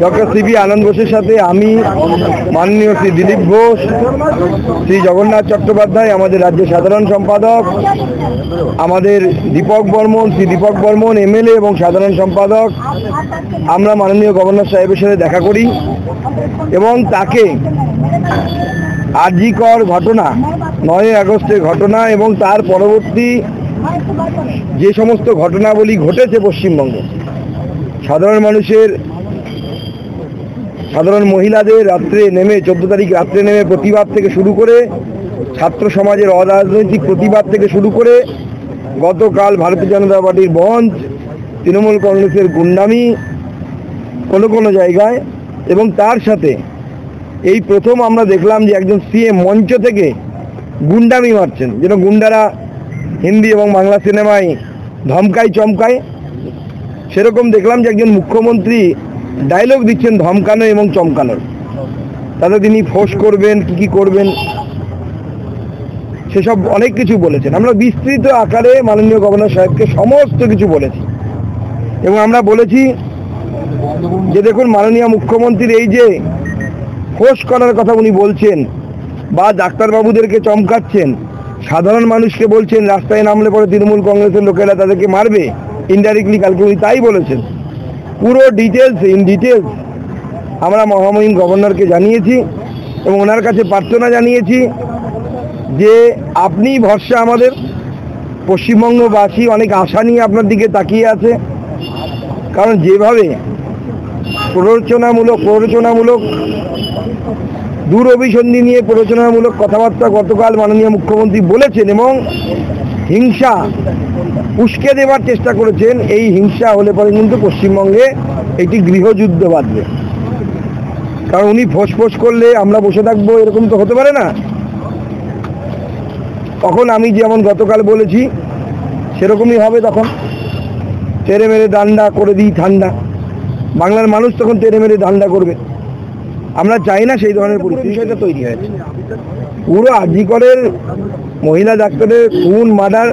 Doctor CB আনন্দ বোসের সাথে আমি, মাননীয় শ্রী দিলীপ ঘোষ, শ্রী জগন্নাথ চট্টোপাধ্যায় আমাদের রাজ্য সাধারণ সম্পাদক, আমাদের দীপক বর্মন, শ্রী দীপক বর্মন এমএলএ এবং সাধারণ সম্পাদক, আমরা মাননীয় গভর্নর সাহেবের সাথে দেখা করি এবং তাকে আরজিকর ঘটনা, 9 আগস্টের ঘটনা এবং তার পরবর্তী যে সমস্ত ঘটনাবলী ঘটেছে পশ্চিমবঙ্গে, সাধারণ মহিলাদের রাত্রে নেমে 14 তারিখ রাত্রে নেমে প্রতিবাদ থেকে শুরু করে, ছাত্র সমাজের অরাজনৈতিক প্রতিবাদ থেকে শুরু করে, গতকাল ভারতীয় জনতা পার্টির বন্ধ, তৃণমূল কংগ্রেসের গুন্ডামি কোনো জায়গায়, এবং তার সাথে এই প্রথম আমরা দেখলাম যে একজন সিএম মঞ্চ থেকে গুন্ডামি মারছেন, যেন গুন্ডারা হিন্দি এবং বাংলা সিনেমায় ধমকায় চমকায়, সেরকম দেখলাম যে একজন মুখ্যমন্ত্রী ডায়লগ দিচ্ছেন ধমকানো এবং চমকানোর। তাতে তিনি ফোর্স করবেন, কি করবেন সেসব অনেক কিছু বলেছেন। আমরা বিস্তৃত আকারে মাননীয় গভর্নর সাহেবকে সমস্ত কিছু বলেছি এবং আমরা বলেছি যে দেখুন, মাননীয় মুখ্যমন্ত্রীর এই যে ফোর্স করার কথা উনি বলছেন বা ডাক্তারবাবুদেরকে চমকাচ্ছেন, সাধারণ মানুষকে বলছেন রাস্তায় নামলে পরে তৃণমূল কংগ্রেসের লোকেরা তাদেরকে মারবে, ইনডাইরেক্টলি কালকে উনি তাই বলেছেন। পুরো ডিটেলস আমরা মহামহিম গভর্নরকে জানিয়েছি এবং ওনার কাছে প্রার্থনা জানিয়েছি যে আপনি ভরসা, আমাদের পশ্চিমবঙ্গবাসী অনেক আশা নিয়ে আপনার দিকে তাকিয়ে আছে। কারণ যেভাবে প্ররোচনামূলক দূরভিসন্ধি নিয়ে প্ররোচনামূলক কথাবার্তা গতকাল মাননীয় মুখ্যমন্ত্রী বলেছেন এবং হিংসা উস্কে দেওয়ার চেষ্টা করেছেন, এই হিংসা হলে পরে কিন্তু পশ্চিমবঙ্গে একটি গৃহযুদ্ধ বাঁধবে। কারণ উনি ফোঁস করলে আমরা বসে থাকবো, এরকম তো হতে পারে না। তখন আমি যেমন গতকাল বলেছি সেরকমই হবে, তখন তেরে মেরে দান্ডা করে দিই ঠান্ডা, বাংলার মানুষ তখন তেরে মেরে দান্ডা করবে। আমরা চাই না সেই ধরনের পরিস্থিতিটা তৈরি হয়েছে। পুরো আরজিকরের মহিলা ডাক্তারের খুন, মার্ডার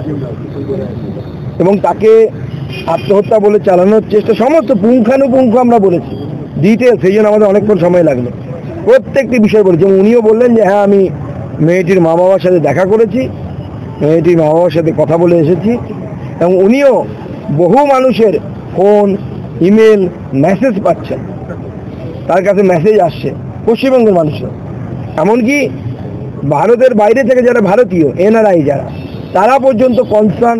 এবং তাকে আত্মহত্যা বলে চালানোর চেষ্টা, সমস্ত পুঙ্খানুপুঙ্খ আমরা বলেছি, ডিটেলস। সেই জন্য আমাদের অনেকক্ষণ সময় লাগলো, প্রত্যেকটি বিষয় বলেছি। এবং উনিও বললেন যে হ্যাঁ, আমি মেয়েটির মা বাবার সাথে দেখা করেছি, মেয়েটির মা বাবার সাথে কথা বলে এসেছি, এবং উনিও বহু মানুষের ফোন, ইমেল, মেসেজ পাচ্ছেন, তার কাছে মেসেজ আসছে পশ্চিমবঙ্গের মানুষের, এমনকি ভারতের বাইরে থেকে যারা ভারতীয় এনআরআই যারা, তারা পর্যন্ত কনসার্ন